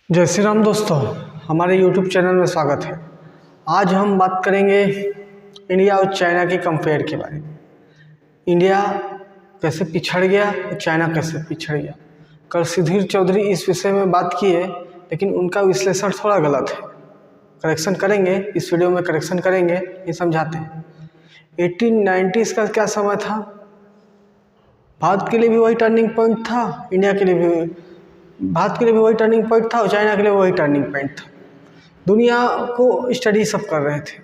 जय श्री राम दोस्तों, हमारे YouTube चैनल में स्वागत है। आज हम बात करेंगे इंडिया और चाइना के कंपेयर के बारे में। इंडिया कैसे पिछड़ गया और चाइना कैसे पिछड़ गया। कल सुधीर चौधरी इस विषय में बात की है, लेकिन उनका विश्लेषण थोड़ा गलत है। करेक्शन करेंगे, इस वीडियो में करेक्शन करेंगे, ये समझाते हैं। 1890s का क्या समय था? भारत के लिए भी वही टर्निंग पॉइंट था, इंडिया के लिए भी भारत के लिए भी वही टर्निंग पॉइंट था और चाइना के लिए वही टर्निंग पॉइंट था। दुनिया को स्टडी सब कर रहे थे,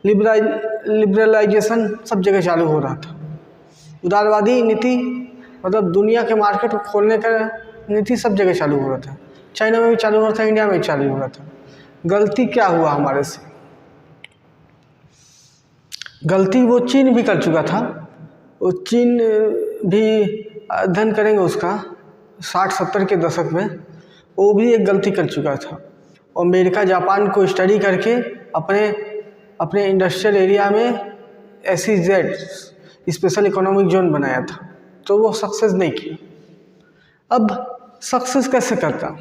लिबरलाइजेशन सब जगह चालू हो रहा था। उदारवादी नीति मतलब दुनिया के मार्केट को खोलने का नीति सब जगह चालू हो रहा था। चाइना में भी चालू हो रहा था, इंडिया में भी चालू हो रहा था। गलती क्या हुआ हमारे से? गलती वो चीन भी कर चुका था। वो चीन भी अध्ययन करेंगे उसका 60-70 के दशक में, वो भी एक गलती कर चुका था। अमेरिका जापान को स्टडी करके अपने इंडस्ट्रियल एरिया में SEZ स्पेशल इकोनॉमिक जोन बनाया था, तो वो सक्सेस नहीं किया। अब सक्सेस कैसे करता?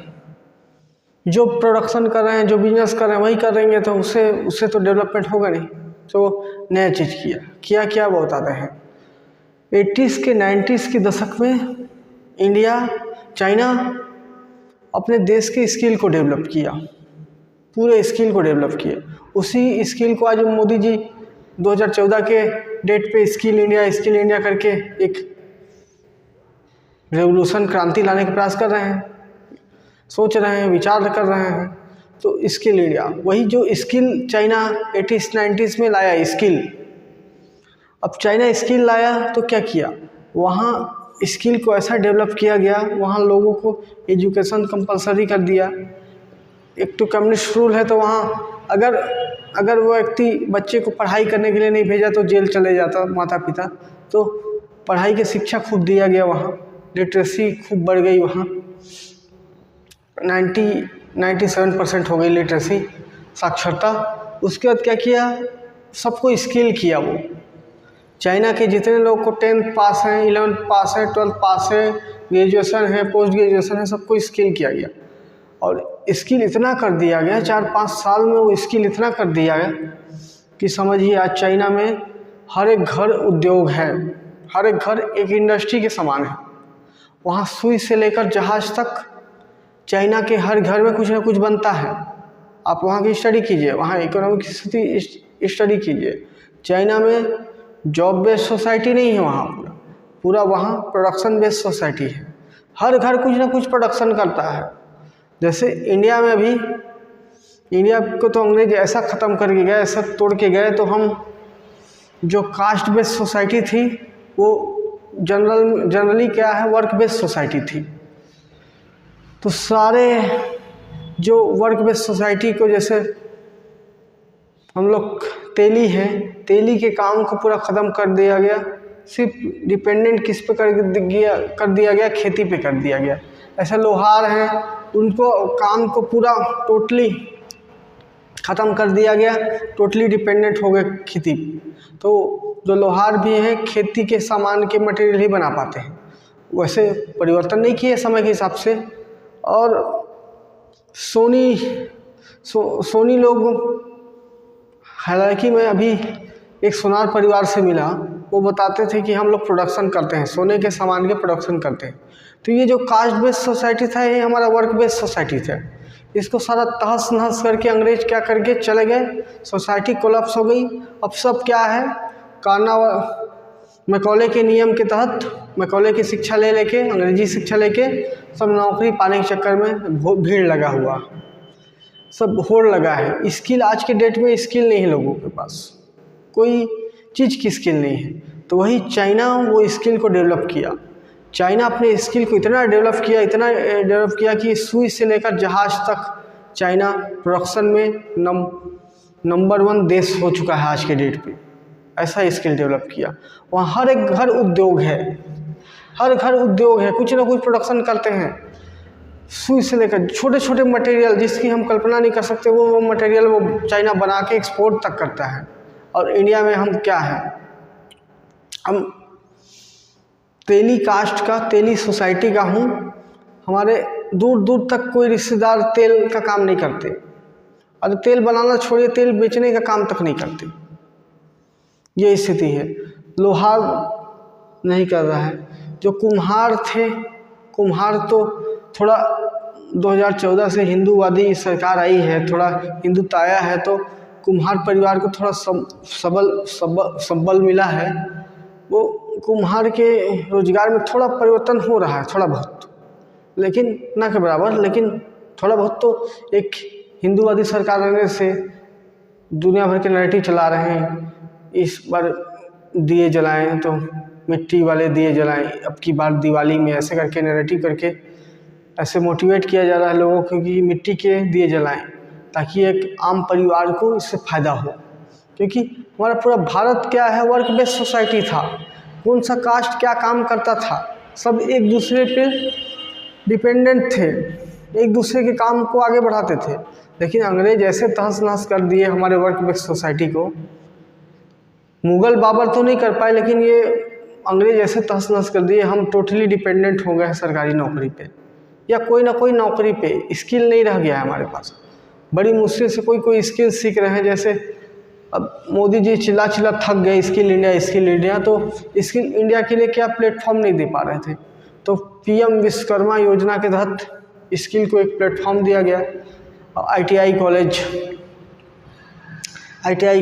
जो प्रोडक्शन कर रहे हैं, जो बिजनेस कर रहे हैं वही कर रहेंगे, तो उससे तो डेवलपमेंट होगा नहीं। तो नया चीज़ क्या वो बताते हैं। 80s के 90s के दशक में इंडिया चाइना अपने देश के स्किल को डेवलप किया, पूरे स्किल को डेवलप किया। उसी स्किल को आज मोदी जी 2014 के डेट पे स्किल इंडिया करके एक रेवोल्यूशन क्रांति लाने का प्रयास कर रहे हैं, सोच रहे हैं, विचार कर रहे हैं। तो स्किल इंडिया, वही जो स्किल चाइना 80s-90s में लाया स्किल, अब चाइना स्किल लाया तो क्या किया, वहाँ स्किल को ऐसा डेवलप किया गया, वहाँ लोगों को एजुकेशन कंपलसरी कर दिया। एक तो कम्युनिस्ट रूल है, तो वहाँ अगर वो व्यक्ति बच्चे को पढ़ाई करने के लिए नहीं भेजा तो जेल चले जाता माता पिता। तो पढ़ाई की शिक्षा खूब दिया गया, वहाँ लिटरेसी खूब बढ़ गई। वहाँ 97% हो गई लिटरेसी, साक्षरता। उसके बाद क्या किया, सबको स्किल किया। वो चाइना के जितने लोग को 10th पास हैं, 11th पास है, 12th पास है, ग्रेजुएशन है, पोस्ट ग्रेजुएशन है, सबको स्किल किया गया। और स्किल इतना कर दिया गया, 4-5 साल में वो स्किल इतना कर दिया गया कि समझिए आज चाइना में हर एक घर उद्योग है, हर एक घर एक इंडस्ट्री के समान है। वहाँ सुई से लेकर जहाज तक चाइना के हर घर में कुछ ना कुछ बनता है। आप वहाँ की स्टडी कीजिए, वहाँ इकोनॉमिक स्थिति स्टडी कीजिए। चाइना में जॉब बेस्ड सोसाइटी नहीं है, वहाँ पूरा वहाँ प्रोडक्शन बेस्ड सोसाइटी है। हर घर कुछ ना कुछ प्रोडक्शन करता है। जैसे इंडिया में भी, इंडिया को तो अंग्रेज ऐसा ख़त्म करके गए, ऐसा तोड़ के गए, तो हम जो कास्ट बेस्ड सोसाइटी थी वो जनरली क्या है, वर्क बेस्ड सोसाइटी थी। तो सारे जो वर्क बेस्ड सोसाइटी को, जैसे हम लोग तेली हैं, तेली के काम को पूरा ख़त्म कर दिया गया। सिर्फ डिपेंडेंट किस पे कर दिया गया, खेती पे कर दिया गया। ऐसे लोहार हैं, उनको काम को पूरा टोटली ख़त्म कर दिया गया, टोटली डिपेंडेंट हो गए खेती। तो जो लोहार भी हैं, खेती के सामान के मटेरियल ही बना पाते हैं। वैसे परिवर्तन नहीं किए समय के हिसाब से। और सोनी लोग, हालांकि मैं अभी एक सोनार परिवार से मिला, वो बताते थे कि हम लोग प्रोडक्शन करते हैं, सोने के सामान के प्रोडक्शन करते हैं। तो ये जो कास्ट बेस्ड सोसाइटी था, ये हमारा वर्क बेस्ड सोसाइटी था। इसको सारा तहस नहस करके अंग्रेज क्या करके चले गए, सोसाइटी कोलैप्स हो गई। अब सब क्या है, मैकॉले के नियम के तहत, मैकॉले की शिक्षा लेके, अंग्रेजी शिक्षा लेके सब नौकरी पाने के चक्कर में भीड़ लगा हुआ, सब होड़ लगा है। स्किल आज के डेट में स्किल नहीं है लोगों के पास, कोई चीज़ की स्किल नहीं है। तो वही चाइना वो स्किल को डेवलप किया। चाइना अपने स्किल को इतना डेवलप किया कि सुई से लेकर जहाज तक चाइना प्रोडक्शन में नंबर 1 देश हो चुका है आज के डेट पे। ऐसा स्किल डेवलप किया। वहाँ हर एक घर उद्योग है, हर घर उद्योग है, कुछ ना कुछ प्रोडक्शन करते हैं। सुई से लेकर छोटे छोटे मटेरियल जिसकी हम कल्पना नहीं कर सकते, वो मटेरियल वो चाइना बना के एक्सपोर्ट तक करता है। और इंडिया में हम क्या है, हम तेली कास्ट का, तेली सोसाइटी का हूँ। हमारे दूर दूर तक कोई रिश्तेदार तेल का काम नहीं करते। अरे तेल बनाना छोड़िए, तेल बेचने का काम तक नहीं करते। ये स्थिति है। लोहार नहीं कर रहा है। जो कुम्हार थे, कुम्हार तो थोड़ा 2014 से हिंदूवादी सरकार आई है, थोड़ा हिंदुत्व आया है, तो कुम्हार परिवार को थोड़ा संबल मिला है। वो कुम्हार के रोजगार में थोड़ा परिवर्तन हो रहा है, थोड़ा बहुत, लेकिन ना के बराबर, लेकिन थोड़ा बहुत। तो एक हिंदूवादी सरकार रहने से दुनिया भर के नैरेटिव चला रहे हैं, इस बार दिए जलाएं तो मिट्टी वाले दिए जलाएं, अब की बार दिवाली में, ऐसे करके नैरेटिव करके ऐसे मोटिवेट किया जा रहा है लोगों को कि मिट्टी के दिए जलाएं, ताकि एक आम परिवार को इससे फ़ायदा हो। क्योंकि हमारा पूरा भारत क्या है, वर्क बेस्ड सोसाइटी था। कौन सा कास्ट क्या काम करता था, सब एक दूसरे पे डिपेंडेंट थे, एक दूसरे के काम को आगे बढ़ाते थे। लेकिन अंग्रेज ऐसे तहस नहस कर दिए हमारे वर्क बेस्ड सोसाइटी को। मुग़ल बाबर तो नहीं कर पाए, लेकिन ये अंग्रेज ऐसे तहस नहस कर दिए, हम टोटली डिपेंडेंट हो गए हैं सरकारी नौकरी पे, या कोई ना कोई नौकरी पे। स्किल नहीं रह गया है हमारे पास। बड़ी मुश्किल से कोई स्किल सीख रहे हैं। जैसे अब मोदी जी चिल्ला थक गए स्किल इंडिया स्किल इंडिया, तो स्किल इंडिया के लिए क्या प्लेटफॉर्म नहीं दे पा रहे थे। तो पीएम विश्वकर्मा योजना के तहत स्किल को एक प्लेटफॉर्म दिया गया। ITI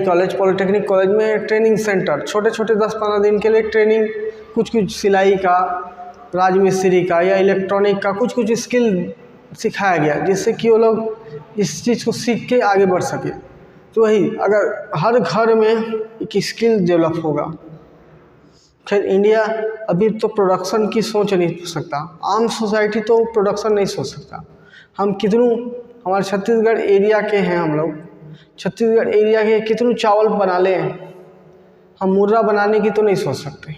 कॉलेज, पॉलिटेक्निक कॉलेज में ट्रेनिंग सेंटर, छोटे छोटे 10-15 दिन के लिए ट्रेनिंग, कुछ सिलाई का, राजमिस्त्री का या इलेक्ट्रॉनिक का कुछ स्किल सिखाया गया, जिससे कि वो लोग इस चीज़ को सीख के आगे बढ़ सके। तो वही, अगर हर घर में एक स्किल डेवलप होगा। खैर इंडिया अभी तो प्रोडक्शन की सोच नहीं सकता, आम सोसाइटी तो प्रोडक्शन नहीं सोच सकता। हम कितनों, हमारे छत्तीसगढ़ एरिया के हैं हम लोग, छत्तीसगढ़ एरिया के कितनों चावल बना लें, हम मुर्रा बनाने की तो नहीं सोच सकते।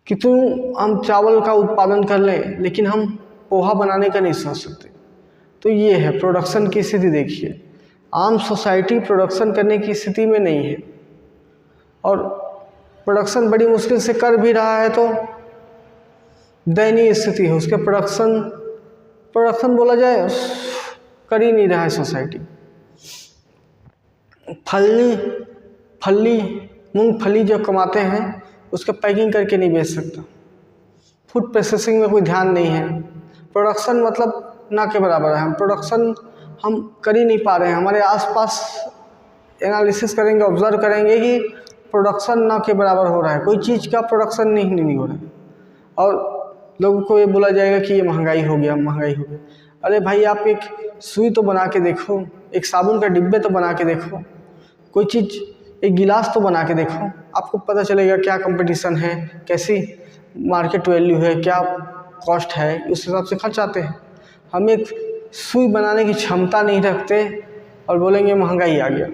कितनों हम चावल का उत्पादन कर लें, लेकिन हम पोहा बनाने का नहीं सोच सकते। तो ये है प्रोडक्शन की स्थिति। देखिए आम सोसाइटी प्रोडक्शन करने की स्थिति में नहीं है, और प्रोडक्शन बड़ी मुश्किल से कर भी रहा है तो दयनीय स्थिति है उसके। प्रोडक्शन बोला जाए कर ही नहीं रहा है सोसाइटी। मूंगफली जो कमाते हैं उसका पैकिंग करके नहीं बेच सकता। फूड प्रोसेसिंग में कोई ध्यान नहीं है। प्रोडक्शन मतलब ना के बराबर है। हम प्रोडक्शन हम कर ही नहीं पा रहे हैं। हमारे आसपास एनालिसिस करेंगे, ऑब्जर्व करेंगे कि प्रोडक्शन ना के बराबर हो रहा है, कोई चीज़ का प्रोडक्शन नहीं हो रहा है। और लोगों को ये बोला जाएगा कि ये महंगाई हो गया। अरे भाई, आप एक सुई तो बना के देखो, एक साबुन का डिब्बे तो बना के देखो, कोई चीज़, एक गिलास तो बना के देखो, आपको पता चलेगा क्या कंपटीशन है, कैसी मार्केट वैल्यू है, क्या कॉस्ट है, उस हिसाब से खर्च आते हैं। हम एक सुई बनाने की क्षमता नहीं रखते और बोलेंगे महंगाई आ गया।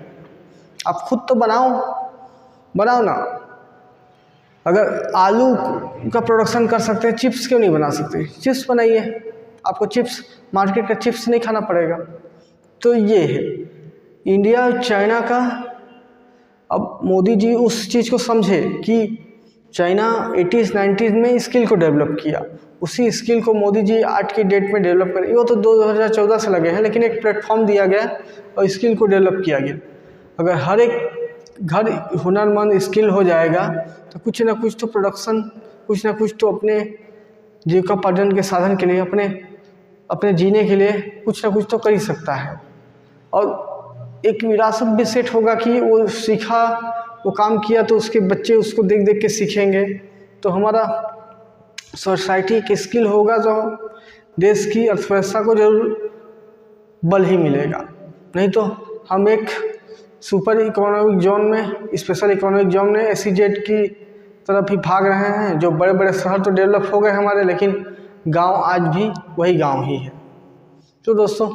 आप खुद तो बनाओ ना। अगर आलू का प्रोडक्शन कर सकते हैं, चिप्स क्यों नहीं बना सकते? चिप्स बनाइए, आपको चिप्स, मार्केट का चिप्स नहीं खाना पड़ेगा। तो ये है इंडिया चाइना का। अब मोदी जी उस चीज़ को समझे कि चाइना 80s-90s में स्किल को डेवलप किया, उसी स्किल को मोदी जी आज की डेट में डेवलप करें। वो तो 2014 से लगे हैं, लेकिन एक प्लेटफॉर्म दिया गया और स्किल को डेवलप किया गया। अगर हर एक घर हुनरमंद स्किल हो जाएगा तो कुछ ना कुछ तो प्रोडक्शन, कुछ ना कुछ तो अपने जीविकोपार्जन के साधन के लिए, अपने जीने के लिए कुछ ना कुछ तो कर ही सकता है। और एक विरासत भी सेट होगा कि वो सीखा, वो काम किया तो उसके बच्चे उसको देख देख के सीखेंगे। तो हमारा सोसाइटी की स्किल होगा जो देश की अर्थव्यवस्था को जरूर बल ही मिलेगा। नहीं तो हम एक सुपर इकोनॉमिक जोन में, स्पेशल इकोनॉमिक जोन में SEZ की तरफ ही भाग रहे हैं। जो बड़े बड़े शहर तो डेवलप हो गए हमारे, लेकिन गांव आज भी वही गांव ही है। तो दोस्तों,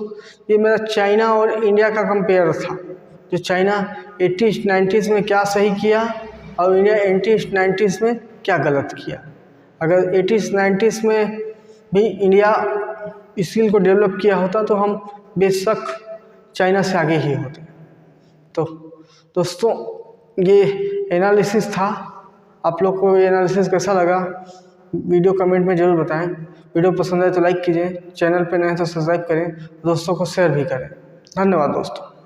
ये मेरा चाइना और इंडिया का कंपेयर था। जो चाइना 80s-90s में क्या सही किया और इंडिया 80s-90s में क्या गलत किया। अगर 80s-90s में भी इंडिया स्किल को डेवलप किया होता तो हम बेशक चाइना से आगे ही होते। तो दोस्तों, ये एनालिसिस था। आप लोग को ये एनालिसिस कैसा लगा वीडियो कमेंट में ज़रूर बताएं। वीडियो पसंद आए तो लाइक कीजिए, चैनल पे नए हैं तो सब्सक्राइब करें, दोस्तों को शेयर भी करें। धन्यवाद दोस्तों।